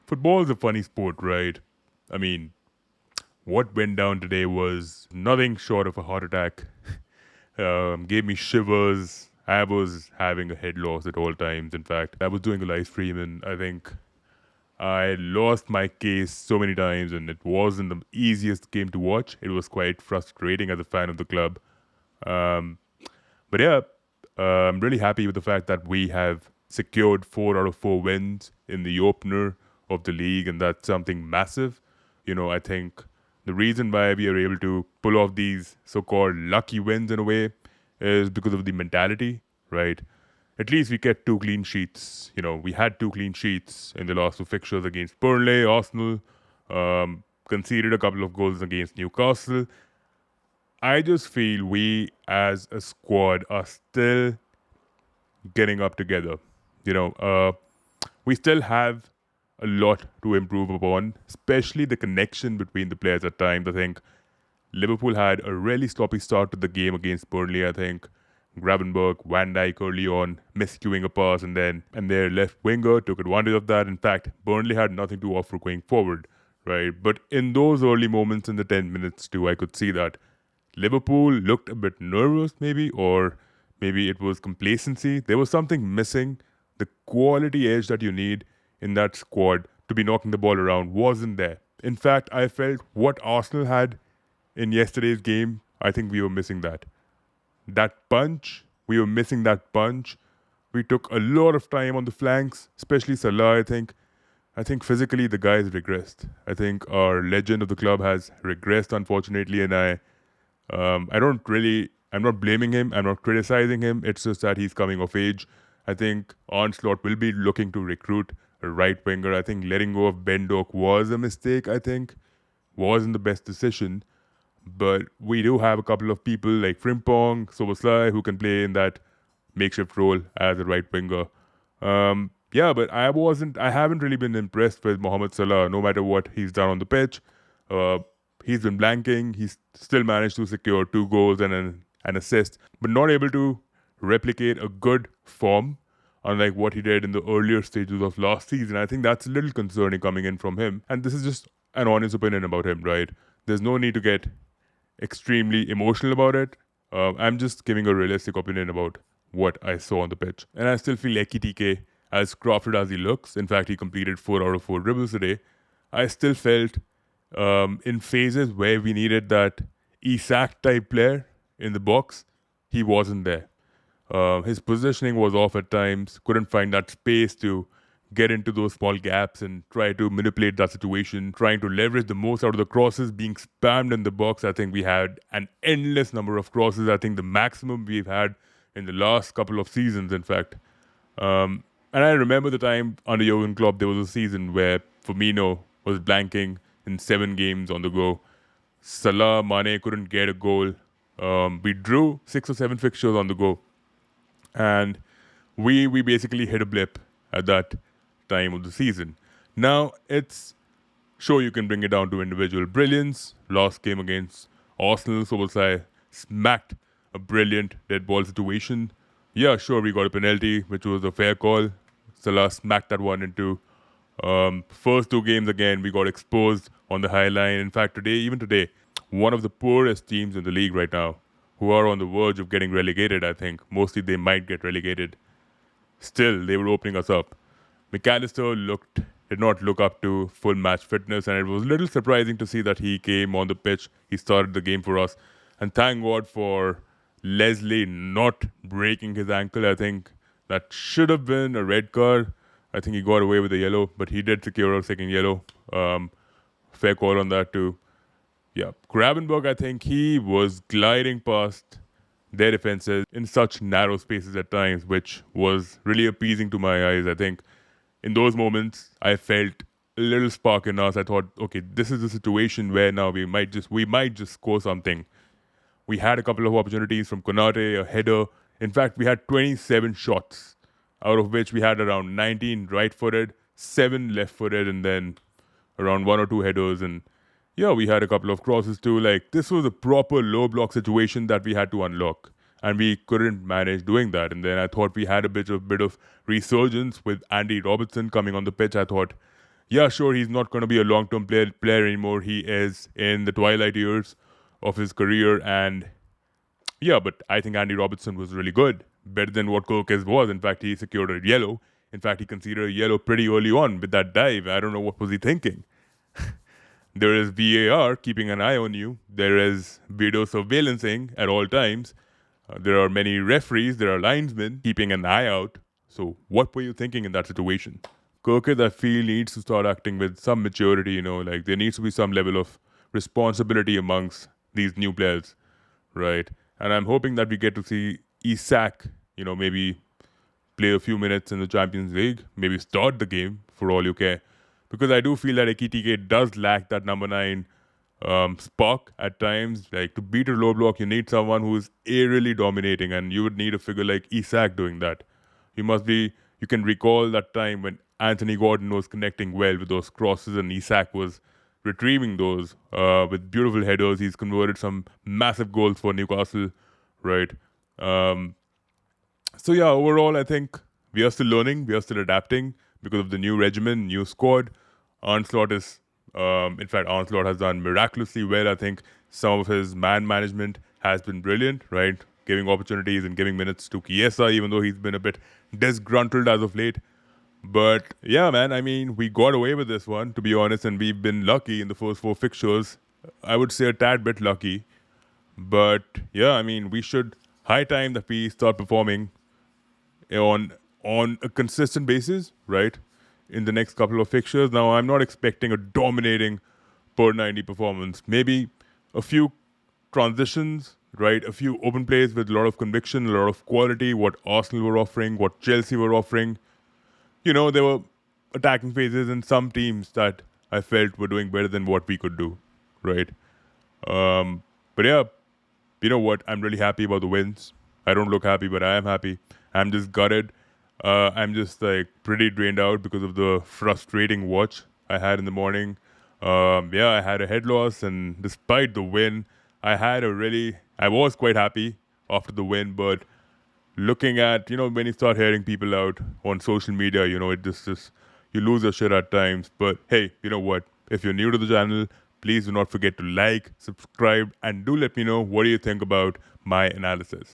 Football is a funny sport, right? I mean, what went down today was nothing short of a heart attack. Gave me shivers. I was having a head loss at all times. In fact, I was doing a live stream and I think I lost my case so many times and it wasn't the easiest game to watch. It was quite frustrating as a fan of the club. Um, but yeah, I'm really happy with the fact that we have secured 4 out of 4 wins in the opener of the league, and that's something massive. I think the reason why we are able to pull off these so-called lucky wins in a way is because of the mentality, right? At least we get 2 clean sheets. We had 2 clean sheets in the last 2 fixtures against Burnley, Arsenal, conceded a couple of goals against Newcastle. I just feel we as a squad are still getting up together. You know, uh, we still have a lot to improve upon, especially the connection between the players at times. I think Liverpool had a really sloppy start to the game against Burnley. I think Gravenberg, Van Dijk early on miscuing a pass, and their left winger took advantage of that. In fact, Burnley had nothing to offer going forward, right? But in those early moments in the 10 minutes too, I could see that Liverpool looked a bit nervous, maybe, or maybe it was complacency. There was something missing. The quality edge that you need in that squad to be knocking the ball around wasn't there. In fact, I felt what Arsenal had in yesterday's game, I think we were missing that. That punch, we were missing that punch. We took a lot of time on the flanks, especially Salah, I think. I think physically the guy has regressed. I think our legend of the club has regressed, unfortunately, and I'm not blaming him. I'm not criticizing him. It's just that he's coming of age. I think Onslaught will be looking to recruit a right winger. I think letting go of Ben Doak was a mistake. I think wasn't the best decision. But we do have a couple of people like Frimpong, Soboslai who can play in that makeshift role as a right winger. Yeah, but I haven't really been impressed with Mohamed Salah, no matter what he's done on the pitch. Uh, he's been blanking. He's still managed to secure 2 goals and an assist, but not able to replicate a good form, unlike what he did in the earlier stages of last season. I think that's a little concerning coming in from him. And this is just an honest opinion about him, right? There's no need to get extremely emotional about it. I'm just giving a realistic opinion about what I saw on the pitch. And I still feel Ekitike, as crafted as he looks, in fact, he completed 4 out of 4 dribbles today. I still felt in phases where we needed that Isak type player in the box, he wasn't there. His positioning was off at times, couldn't find that space to get into those small gaps and try to manipulate that situation, trying to leverage the most out of the crosses being spammed in the box. I think we had an endless number of crosses. I think the maximum we've had in the last couple of seasons, in fact. And I remember the time under Jurgen Klopp, there was a season where Firmino was blanking in 7 games on the go. Salah, Mane couldn't get a goal. We drew 6 or 7 fixtures on the go. And we basically hit a blip at that time of the season. Now it's sure you can bring it down to individual brilliance. Last game against Arsenal, Soboslai smacked a brilliant dead ball situation. Yeah, sure, we got a penalty, which was a fair call. Salah smacked that one into. First 2 games again, we got exposed on the high line. In fact, even today, one of the poorest teams in the league right now, who are on the verge of getting relegated, I think. Mostly they might get relegated. Still, they were opening us up. McAllister did not look up to full match fitness, and it was a little surprising to see that he came on the pitch. He started the game for us. And thank God for Leslie not breaking his ankle. I think that should have been a red card. I think he got away with a yellow, but he did secure a second yellow. Fair call on that too. Yeah, Gravenberg, I think he was gliding past their defenses in such narrow spaces at times, which was really appeasing to my eyes. I think in those moments, I felt a little spark in us. I thought, okay, this is the situation where now we might just score something. We had a couple of opportunities from Konate, a header. In fact, we had 27 shots, out of which we had around 19 right-footed, 7 left-footed, and then around 1 or 2 headers. And yeah, we had a couple of crosses too. Like, this was a proper low block situation that we had to unlock. And we couldn't manage doing that. And then I thought we had a bit of resurgence with Andy Robertson coming on the pitch. I thought Yeah, sure, he's not going to be a long-term player anymore. He is in the twilight years of his career, and yeah, but I think Andy Robertson was really good, better than what Kirkes was. In fact, he secured a yellow. In fact, he considered a yellow pretty early on with that dive. I don't know what was he thinking. There is VAR keeping an eye on you. There is video surveillancing at all times. There are many referees. There are linesmen keeping an eye out. So, what were you thinking in that situation? Kirkes, I feel, needs to start acting with some maturity. Like there needs to be some level of responsibility amongst these new players, right? And I'm hoping that we get to see Isak, maybe play a few minutes in the Champions League, maybe start the game for all you care. Because I do feel that Ekitike does lack that number 9 spark at times. Like to beat a low block, you need someone who's aerially dominating, and you would need a figure like Isak doing that. You can recall that time when Anthony Gordon was connecting well with those crosses and Isak was retrieving those with beautiful headers. He's converted some massive goals for Newcastle, right? Um, so yeah, overall, I think we are still learning, we are still adapting because of the new regimen, new squad. Onslaught Onslaught has done miraculously well. I think some of his man management has been brilliant, right? Giving opportunities and giving minutes to Chiesa, even though he's been a bit disgruntled as of late. But yeah, man, I mean, we got away with this one, to be honest, and we've been lucky in the first 4 fixtures. I would say a tad bit lucky. But yeah, I mean, we should high time that we start performing on a consistent basis, right? In the next couple of fixtures. Now, I'm not expecting a dominating per 90 performance. Maybe a few transitions, right? A few open plays with a lot of conviction, a lot of quality, what Arsenal were offering, what Chelsea were offering. There were attacking phases in some teams that I felt were doing better than what we could do, right? But yeah, you know what? I'm really happy about the wins. I don't look happy, but I am happy. I'm just gutted. I'm just like pretty drained out because of the frustrating watch I had in the morning. Yeah, I had a head loss, and despite the win, I was quite happy after the win. But looking at, when you start hearing people out on social media, it just you lose your shit at times. But hey, you know what? If you're new to the channel, please do not forget to like, subscribe, and do let me know what do you think about my analysis.